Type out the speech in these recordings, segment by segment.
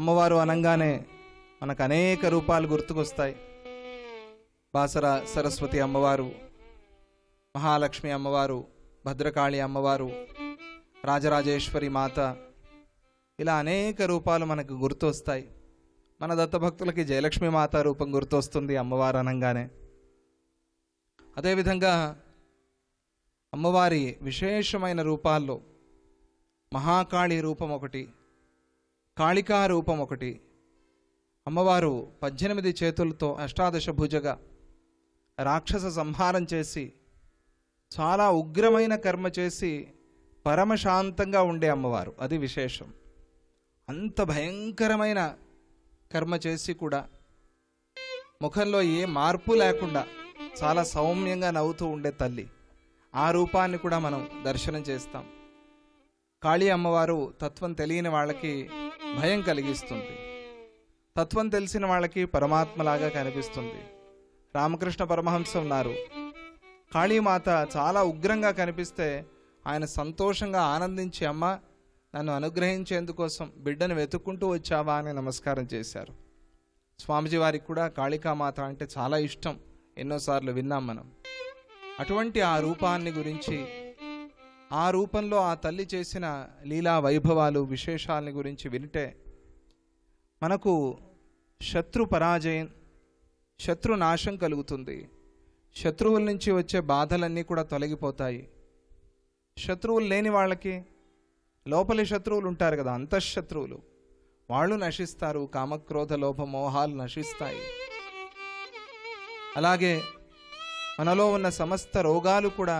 అమ్మవారు అనగానే మనకు అనేక రూపాలు గుర్తుకొస్తాయి. బాసర సరస్వతి అమ్మవారు, మహాలక్ష్మి అమ్మవారు, భద్రకాళి అమ్మవారు, రాజరాజేశ్వరి మాత, ఇలా అనేక రూపాలు మనకు గుర్తొస్తాయి. మన దత్తభక్తులకి జయలక్ష్మి మాత రూపం గుర్తొస్తుంది అమ్మవారు అనగానే. అదేవిధంగా అమ్మవారి విశేషమైన రూపాల్లో మహాకాళి రూపం ఒకటి, కాళికా రూపం ఒకటి. అమ్మవారు 18 చేతులతో అష్టాదశ భుజగా రాక్షస సంహారం చేసి చాలా ఉగ్రమైన కర్మ చేసి పరమశాంతంగా ఉండే అమ్మవారు. అది విశేషం. అంత భయంకరమైన కర్మ చేసి కూడా ముఖంలో ఏ మార్పు లేకుండా చాలా సౌమ్యంగా నవ్వుతూ ఉండే తల్లి. ఆ రూపాన్ని కూడా మనం దర్శనం చేస్తాం. కాళీ అమ్మవారు తత్వం తెలియని వాళ్ళకి భయం కలిగిస్తుంది, తత్వం తెలిసిన వాళ్ళకి పరమాత్మలాగా కనిపిస్తుంది. రామకృష్ణ పరమహంస ఉన్నారు, కాళీమాత చాలా ఉగ్రంగా కనిపిస్తే ఆయన సంతోషంగా ఆనందించి, అమ్మ నన్ను అనుగ్రహించేందుకోసం బిడ్డను వెతుక్కుంటూ వచ్చావా అని నమస్కారం చేశారు. స్వామిజీ వారికి కూడా కాళికామాత అంటే చాలా ఇష్టం, ఎన్నోసార్లు విన్నాం మనం. అటువంటి ఆ రూపాన్ని గురించి, ఆ రూపంలో ఆ తల్లి చేసిన లీలా వైభవాలు విశేషాలని గురించి వింటే మనకు శత్రు పరాజయం, శత్రు నాశం కలుగుతుంది. శత్రువుల నుంచి వచ్చే బాధలన్నీ కూడా తొలగిపోతాయి. శత్రువులు లేని వాళ్ళకి లోపలి శత్రువులు ఉంటారు కదా, అంతఃశత్రువులు, వాళ్ళు నశిస్తారు. కామక్రోధ లోభ మోహాలు నశిస్తాయి. అలాగే మనలో ఉన్న సమస్త రోగాలు కూడా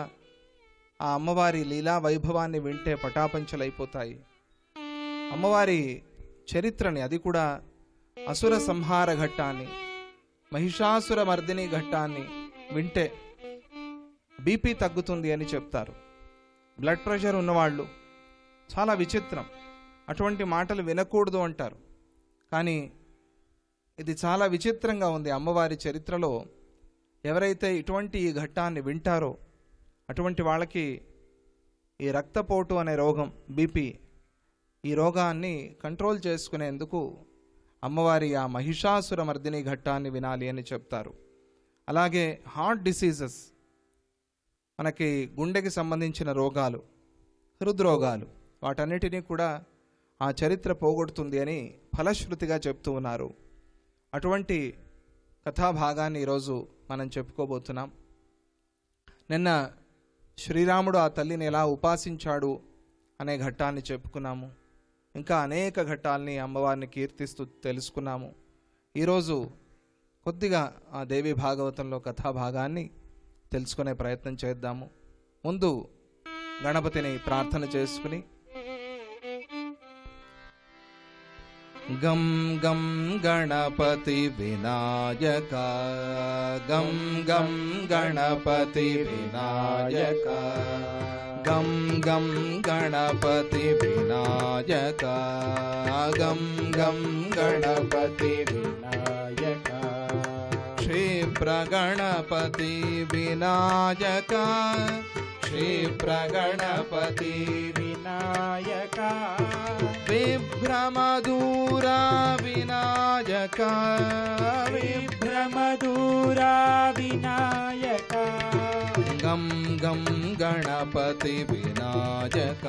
ఆ అమ్మవారి లీలా వైభవాన్ని వింటే పటాపంచలైపోతాయి. అమ్మవారి చరిత్రని, అది కూడా అసుర సంహార ఘట్టాన్ని, మహిషాసుర మర్దిని ఘట్టాన్ని వింటే బీపీ తగ్గుతుంది అని చెప్తారు. బ్లడ్ ప్రెషర్ ఉన్నవాళ్ళు చాలా విచిత్రం, అటువంటి మాటలు వినకూడదు అంటారు. కానీ ఇది చాలా విచిత్రంగా ఉంది. అమ్మవారి చరిత్రలో ఎవరైతే ఇటువంటి ఈ ఘట్టాన్ని వింటారో అటువంటి వాళ్ళకి ఈ రక్తపోటు అనే రోగం, బీపీ, ఈ రోగాన్ని కంట్రోల్ చేసుకునేందుకు అమ్మవారి ఆ మహిషాసుర మర్దిని ఘట్టాన్ని వినాలి అని చెప్తారు. అలాగే హార్ట్ డిసీజెస్, మనకి గుండెకి సంబంధించిన రోగాలు, హృద్రోగాలు, వాటన్నిటినీ కూడా ఆ చరిత్ర పోగొడుతుంది అని ఫలశ్రుతిగా చెప్తూ ఉన్నారు. అటువంటి కథాభాగాన్ని ఈరోజు మనం చెప్పుకోబోతున్నాం. నిన్న శ్రీరాముడు ఆ తల్లిని ఎలా ఉపాసించాడు అనే ఘట్టాన్ని చెప్పుకున్నాము. ఇంకా అనేక ఘట్టాలని అమ్మవారిని కీర్తిస్తూ తెలుసుకున్నాము. ఈరోజు కొద్దిగా ఆ దేవి భాగవతంలో కథాభాగాన్ని తెలుసుకునే ప్రయత్నం చేద్దాము. ముందు గణపతిని ప్రార్థన చేసుకుని, గం గం గణపతి వినాయక, గం గం గణపతి వినాయక, గం గం గణపతి వినాయక, గం గం గణపతి వినాయక, క్షిప్రగణపతి వినాయక, క్షిప్రగణపతి వినాయక, విభ్రమదూర వినాయక, విభ్రమదూర వినాయక, గం గం గణపతి వినాయక,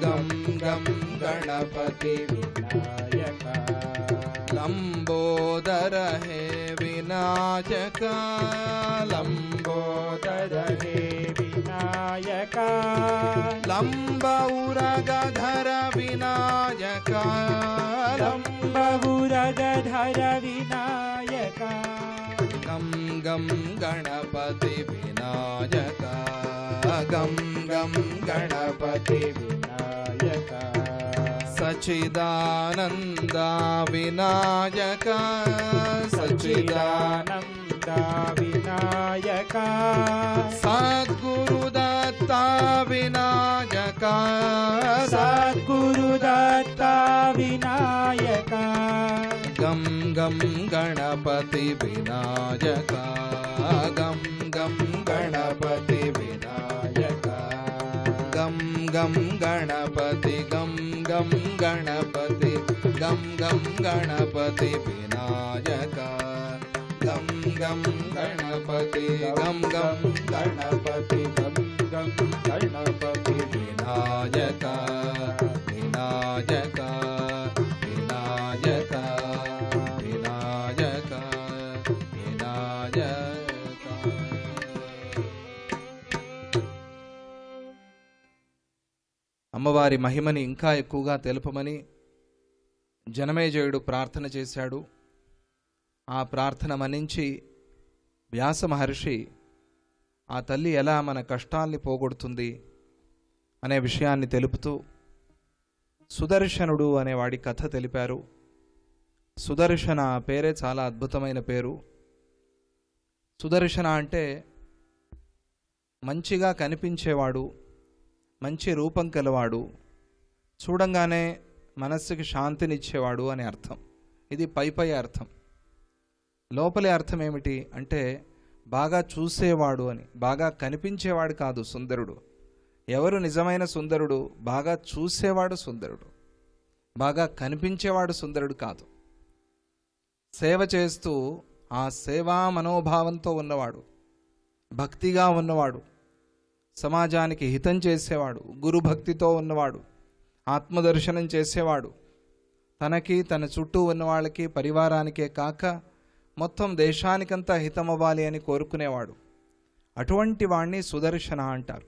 గం గం గణపతి వినాయక, లంబోదర హే వినాయక, లంబోదర హే వినాయక, లంబౌరగధర వినాయక, లంబౌరగధర వినాయక, గం గం గణపతి వినాయక, గం గం గణపతి వినాయక, సచిదానంద వినాయక, సచిదానంద వినాయక, సద్గురుదత్త వినాయక, సద్గురుదత్త వినాయక, గం గం గణపతి వినాయక, గం గం గణపతి వినాయక, గం గం గణపతి, గం గం గణపతి, గం గం గణపతి వినాయక గం గం గణపతి గం గం గణపతి గం గం గణపతి వినాయక వినాయక వినాయక వినాయక వినాయక. అమ్మవారి మహిమని ఇంకా ఎక్కువగా తెలుపమని జనమేజయుడు ప్రార్థన చేశాడు. ఆ ప్రార్థన మన్నించి వ్యాస మహర్షి ఆ తల్లి ఎలా మన కష్టాల్ని పోగొడుతుంది అనే విషయాన్ని తెలుపుతూ సుదర్శనుడు అనేవాడి కథ తెలిపారు. సుదర్శన పేరే చాలా అద్భుతమైన పేరు. సుదర్శన అంటే మంచిగా కనిపించేవాడు, మంచి రూపం కలవాడు, చూడంగానే మనస్సుకి శాంతినిచ్చేవాడు అనే అర్థం. ఇది పై అర్థం. లోపలి అర్థం ఏమిటి అంటే బాగా చూసేవాడు అని, బాగా కనిపించేవాడు కాదు సుందరుడు. ఎవరు నిజమైన సుందరుడు? బాగా చూసేవాడు సుందరుడు, బాగా కనిపించేవాడు సుందరుడు కాదు. సేవ చేస్తూ ఆ సేవా మనోభావంతో ఉన్నవాడు, భక్తిగా ఉన్నవాడు, సమాజానికి హితం చేసేవాడు, గురుభక్తితో ఉన్నవాడు, ఆత్మదర్శనం చేసేవాడు, తనకి తన చుట్టూ ఉన్న వాళ్ళకి పరివారానికే కాక మొత్తం దేశానికంతా హితమవ్వాలి అని కోరుకునేవాడు. అటువంటి వాణ్ణి సుదర్శన అంటారు.